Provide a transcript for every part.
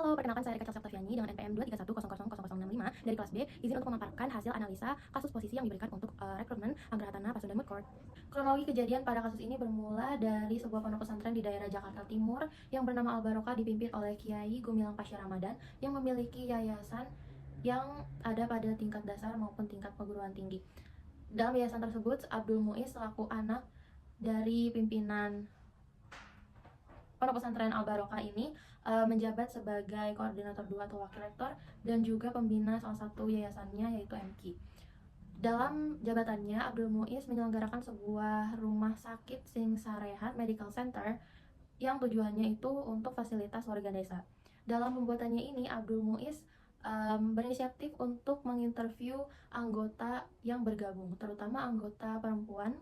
Halo, perkenalkan saya Rika Chelsea Oktaviani dengan NPM 231000065 dari kelas B, izin untuk memaparkan hasil analisa kasus posisi yang diberikan untuk rekrutmen Anggaratana Pasundan Mood Court. Kronologi kejadian pada kasus ini bermula dari sebuah pondok pesantren di daerah Jakarta Timur yang bernama Al Barokah dipimpin oleh Kiai Gumilang Pasya Ramadan yang memiliki yayasan yang ada pada tingkat dasar maupun tingkat perguruan tinggi. Dalam yayasan tersebut, Abdul Muiz selaku anak dari pimpinan Pondok Pesantren Al Barokah ini menjabat sebagai koordinator 2 atau wakil rektor dan juga pembina salah satu yayasannya yaitu MQ. Dalam jabatannya, Abdul Muiz menyelenggarakan sebuah rumah sakit Sing Sarehat Medical Center yang tujuannya itu untuk fasilitas warga desa. Dalam pembuatannya ini, Abdul Muiz berinisiatif untuk menginterview anggota yang bergabung, terutama anggota perempuan.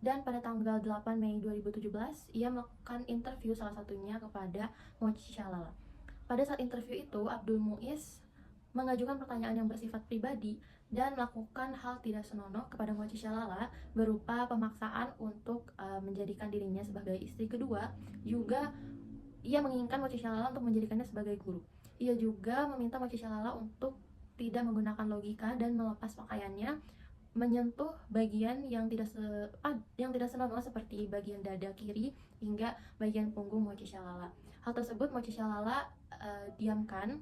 Dan pada tanggal 8 Mei 2017, ia melakukan interview salah satunya kepada Mochi Shalala. Pada saat interview itu, Abdul Muiz mengajukan pertanyaan yang bersifat pribadi dan melakukan hal tidak senonoh kepada Mochi Shalala berupa pemaksaan untuk menjadikan dirinya sebagai istri kedua. Juga ia menginginkan Mochi Shalala untuk menjadikannya sebagai guru. Ia juga meminta Mochi Shalala untuk tidak menggunakan logika dan melepas pakaiannya, menyentuh bagian yang tidak senonoh seperti bagian dada kiri hingga bagian punggung Mochi Shalala. Hal tersebut Mochi Shalala diamkan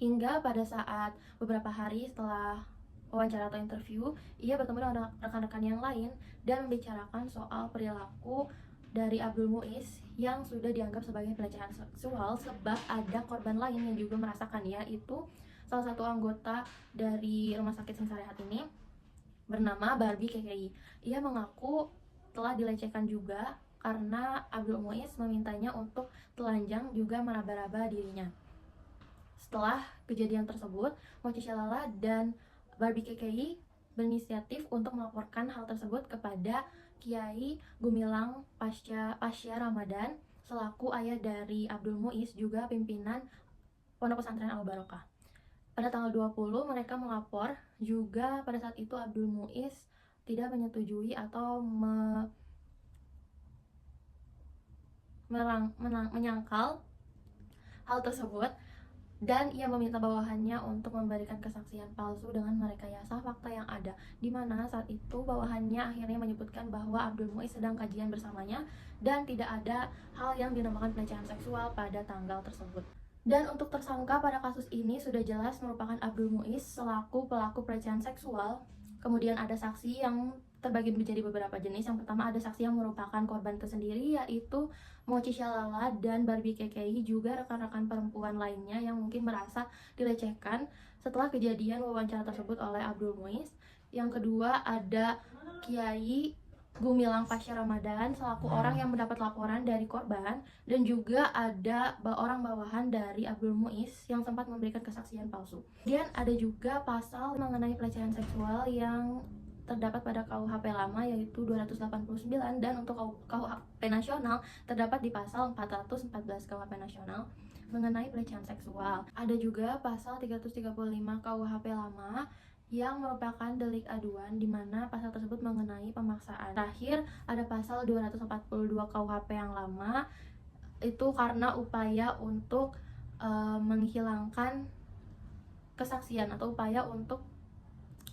hingga pada saat beberapa hari setelah wawancara atau interview, ia bertemu dengan rekan-rekan yang lain dan membicarakan soal perilaku dari Abdul Muiz yang sudah dianggap sebagai pelecehan seksual, sebab ada korban lain yang juga merasakannya, yaitu salah satu anggota dari rumah sakit Sing Sarehat ini bernama Barbie KKI. Ia mengaku telah dilecehkan juga karena Abdul Muiz memintanya untuk telanjang juga meraba-raba dirinya. Setelah kejadian tersebut, Mochi Shalala dan Barbie KKI berinisiatif untuk melaporkan hal tersebut kepada Kiai Gumilang Pasya Ramadan selaku ayah dari Abdul Muiz, juga pimpinan Pondok Pesantren Al Barokah. Pada tanggal 20 mereka melapor. Juga pada saat itu Abdul Muiz tidak menyetujui atau menyangkal hal tersebut, dan ia meminta bawahannya untuk memberikan kesaksian palsu dengan merekayasa fakta yang ada, di mana saat itu bawahannya akhirnya menyebutkan bahwa Abdul Muiz sedang kajian bersamanya dan tidak ada hal yang dinamakan pelecehan seksual pada tanggal tersebut. Dan untuk tersangka pada kasus ini sudah jelas merupakan Abdul Muiz selaku pelaku pelecehan seksual. Kemudian ada saksi yang terbagi menjadi beberapa jenis. Yang pertama ada saksi yang merupakan korban tersendiri, yaitu Mochi Shalala dan Barbie KKI, juga rekan-rekan perempuan lainnya yang mungkin merasa dilecehkan setelah kejadian wawancara tersebut oleh Abdul Muiz. Yang kedua ada Kiai Gumilang Pasya Ramadan selaku orang yang mendapat laporan dari korban, dan juga ada orang bawahan dari Abdul Muiz yang sempat memberikan kesaksian palsu. Kemudian ada juga pasal mengenai pelecehan seksual yang terdapat pada KUHP lama, yaitu 289, dan untuk KUHP nasional terdapat di pasal 414 KUHP nasional mengenai pelecehan seksual. Ada juga pasal 335 KUHP lama yang merupakan delik aduan, di mana pasal tersebut mengenai pemaksaan. Terakhir ada pasal 242 KUHP yang lama, itu karena upaya untuk menghilangkan kesaksian atau upaya untuk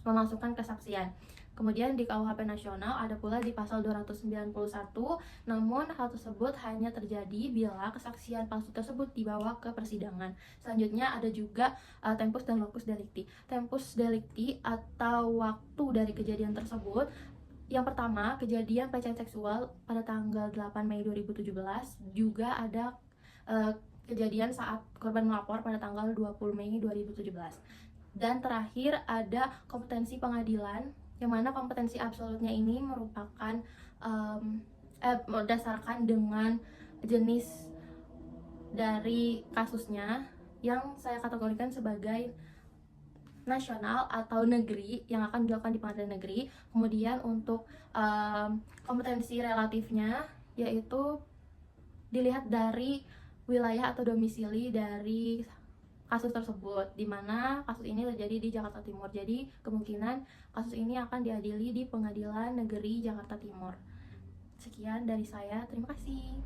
memasukkan kesaksian. Kemudian di KUHP nasional ada pula di pasal 291, namun hal tersebut hanya terjadi bila kesaksian palsu tersebut dibawa ke persidangan. Selanjutnya ada juga tempus dan locus delicti. Tempus delicti atau waktu dari kejadian tersebut. Yang pertama, kejadian pelecehan seksual pada tanggal 8 Mei 2017, juga ada kejadian saat korban melapor pada tanggal 20 Mei 2017. Dan terakhir ada kompetensi pengadilan, yang mana kompetensi absolutnya ini merupakan berdasarkan dengan jenis dari kasusnya, yang saya kategorikan sebagai nasional atau negeri yang akan dilakukan di pengadilan negeri. Kemudian untuk kompetensi relatifnya, yaitu dilihat dari wilayah atau domisili dari kasus tersebut, di mana kasus ini terjadi di Jakarta Timur. Jadi kemungkinan kasus ini akan diadili di Pengadilan Negeri Jakarta Timur. Sekian dari saya, terima kasih.